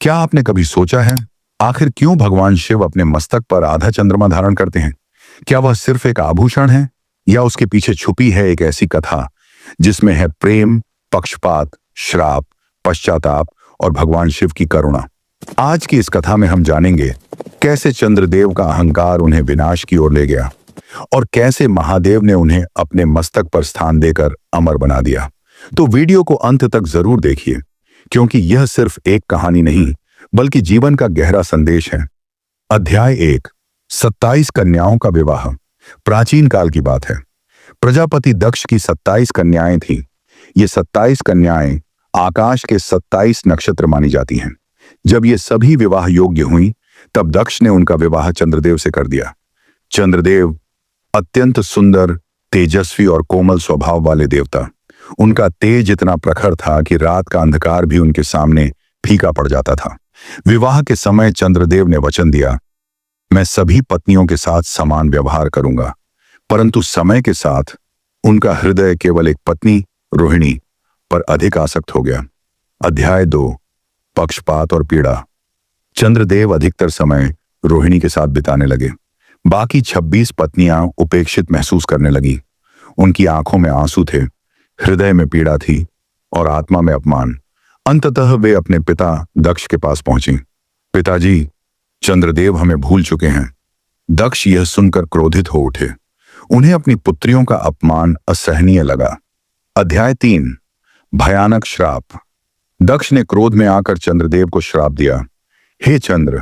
क्या आपने कभी सोचा है आखिर क्यों भगवान शिव अपने मस्तक पर आधा चंद्रमा धारण करते हैं? क्या वह सिर्फ एक आभूषण है या उसके पीछे छुपी है एक ऐसी कथा जिसमें है प्रेम, पक्षपात, श्राप, पश्चाताप और भगवान शिव की करुणा? आज की इस कथा में हम जानेंगे कैसे चंद्रदेव का अहंकार उन्हें विनाश की ओर ले गया और कैसे महादेव ने उन्हें अपने मस्तक पर स्थान देकर अमर बना दिया। तो वीडियो को अंत तक जरूर देखिए, क्योंकि यह सिर्फ एक कहानी नहीं बल्कि जीवन का गहरा संदेश है। अध्याय 1, 27 कन्याओं का विवाह। प्राचीन काल की बात है। प्रजापति दक्ष की 27 कन्याएं थीं। ये 27 कन्याएं आकाश के 27 नक्षत्र मानी जाती हैं। जब ये सभी विवाह योग्य हुई तब दक्ष ने उनका विवाह चंद्रदेव से कर दिया। चंद्रदेव अत्यंत सुंदर, तेजस्वी और कोमल स्वभाव वाले देवता। उनका तेज इतना प्रखर था कि रात का अंधकार भी उनके सामने फीका पड़ जाता था। विवाह के समय चंद्रदेव ने वचन दिया, मैं सभी पत्नियों के साथ समान व्यवहार करूंगा। परंतु समय के साथ उनका हृदय केवल एक पत्नी रोहिणी पर अधिक आसक्त हो गया। अध्याय 2, पक्षपात और पीड़ा। चंद्रदेव अधिकतर समय रोहिणी के साथ बिताने लगे। बाकी 26 पत्नियां उपेक्षित महसूस करने लगी। उनकी आंखों में आंसू थे, हृदय में पीड़ा थी और आत्मा में अपमान। अंततः वे अपने पिता दक्ष के पास पहुंची। पिताजी, चंद्रदेव हमें भूल चुके हैं। दक्ष यह सुनकर क्रोधित हो उठे। उन्हें अपनी पुत्रियों का अपमान असहनीय लगा। अध्याय 3, भयानक श्राप। दक्ष ने क्रोध में आकर चंद्रदेव को श्राप दिया, हे चंद्र,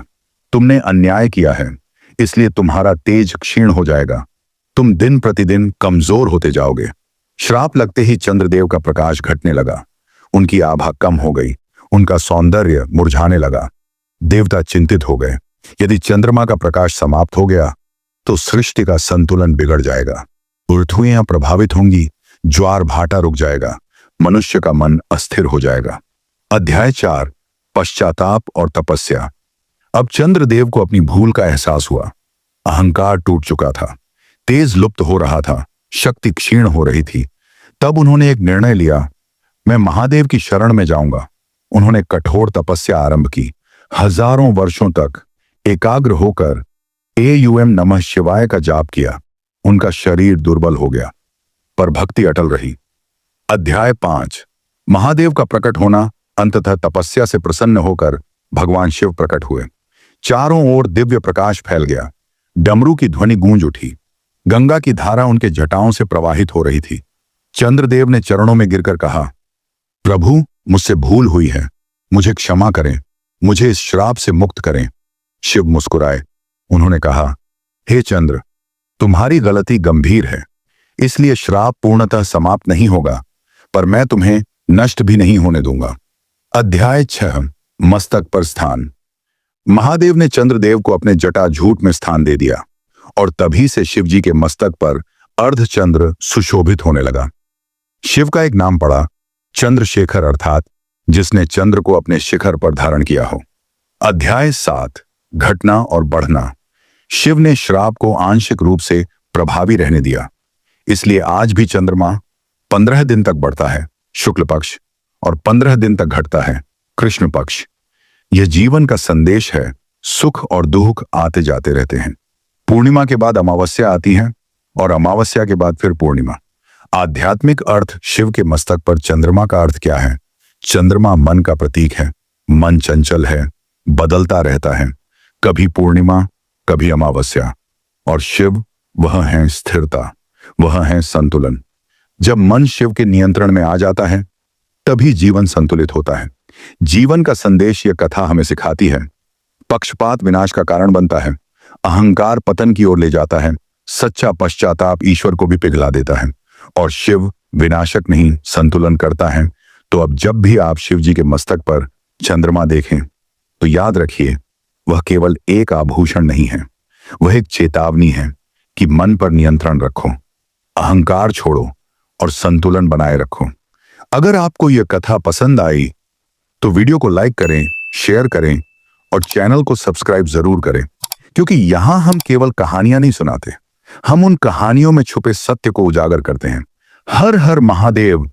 तुमने अन्याय किया है, इसलिए तुम्हारा तेज क्षीण हो जाएगा। तुम दिन प्रतिदिन कमजोर होते जाओगे। श्राप लगते ही चंद्रदेव का प्रकाश घटने लगा। उनकी आभा कम हो गई। उनका सौंदर्य मुरझाने लगा। देवता चिंतित हो गए। यदि चंद्रमा का प्रकाश समाप्त हो गया तो सृष्टि का संतुलन बिगड़ जाएगा। पृथ्वियां प्रभावित होंगी, ज्वार भाटा रुक जाएगा, मनुष्य का मन अस्थिर हो जाएगा। अध्याय 4, पश्चाताप और तपस्या। अब चंद्रदेव को अपनी भूल का एहसास हुआ। अहंकार टूट चुका था, तेज लुप्त हो रहा था, शक्ति क्षीण हो रही थी। तब उन्होंने एक निर्णय लिया, मैं महादेव की शरण में जाऊंगा। उन्होंने कठोर तपस्या आरंभ की। हजारों वर्षों तक एकाग्र होकर एयूएम नमः शिवाय का जाप किया। उनका शरीर दुर्बल हो गया पर भक्ति अटल रही। अध्याय 5, महादेव का प्रकट होना। अंततः तपस्या से प्रसन्न होकर भगवान शिव प्रकट हुए। चारों ओर दिव्य प्रकाश फैल गया। डमरू की ध्वनि गूंज उठी। गंगा की धारा उनके जटाओं से प्रवाहित हो रही थी। चंद्रदेव ने चरणों में गिरकर कहा, प्रभु, मुझसे भूल हुई है, मुझे क्षमा करें, मुझे इस श्राप से मुक्त करें। शिव मुस्कुराए। उन्होंने कहा, हे चंद्र, तुम्हारी गलती गंभीर है, इसलिए श्राप पूर्णतः समाप्त नहीं होगा, पर मैं तुम्हें नष्ट भी नहीं होने दूंगा। अध्याय 6, मस्तक पर स्थान। महादेव ने चंद्रदेव को अपने जटाजूट में स्थान दे दिया और तभी से शिवजी के मस्तक पर अर्धचंद्र सुशोभित होने लगा। शिव का एक नाम पड़ा, चंद्रशेखर, अर्थात जिसने चंद्र को अपने शिखर पर धारण किया हो। अध्याय 7, घटना और बढ़ना। शिव ने श्राप को आंशिक रूप से प्रभावी रहने दिया, इसलिए आज भी चंद्रमा 15 दिन तक बढ़ता है, शुक्ल पक्ष, और 15 दिन तक घटता है, कृष्ण पक्ष। यह जीवन का संदेश है। सुख और दुख आते जाते रहते हैं। पूर्णिमा के बाद अमावस्या आती है और अमावस्या के बाद फिर पूर्णिमा। आध्यात्मिक अर्थ शिव के मस्तक पर चंद्रमा का अर्थ क्या है? चंद्रमा मन का प्रतीक है। मन चंचल है, बदलता रहता है, कभी पूर्णिमा कभी अमावस्या। और शिव वह है स्थिरता, वह है संतुलन। जब मन शिव के नियंत्रण में आ जाता है तभी जीवन संतुलित होता है। जीवन का संदेश यह कथा हमें सिखाती है। पक्षपात विनाश का कारण बनता है, अहंकार पतन की ओर ले जाता है, सच्चा पश्चाताप ईश्वर को भी पिघला देता है, और शिव विनाशक नहीं, संतुलन करता है। तो अब जब भी आप शिव जी के मस्तक पर चंद्रमा देखें तो याद रखिए, वह केवल एक आभूषण नहीं है, वह एक चेतावनी है कि मन पर नियंत्रण रखो, अहंकार छोड़ो और संतुलन बनाए रखो। अगर आपको यह कथा पसंद आई तो वीडियो को लाइक करें, शेयर करें और चैनल को सब्सक्राइब जरूर करें, क्योंकि यहां हम केवल कहानियां नहीं सुनाते, हम उन कहानियों में छुपे सत्य को उजागर करते हैं। हर हर महादेव।